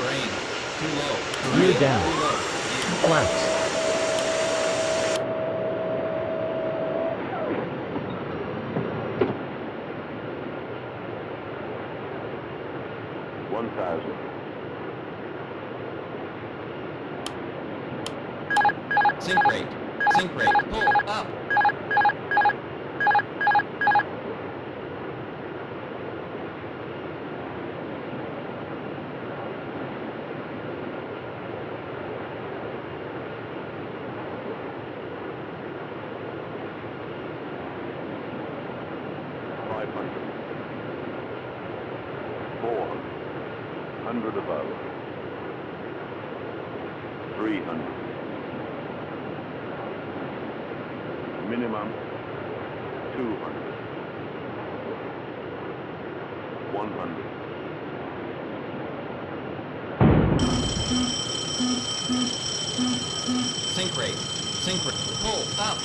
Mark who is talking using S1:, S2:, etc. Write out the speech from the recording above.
S1: Terrain. Too low.
S2: Gear
S1: Terrain.
S2: down.
S1: Too low.
S2: Flaps.
S1: Sink rate. Sink rate. Pull up.
S3: Above. 300. Minimum 200. 100.
S1: Sink rate. Sink rate. Pull up.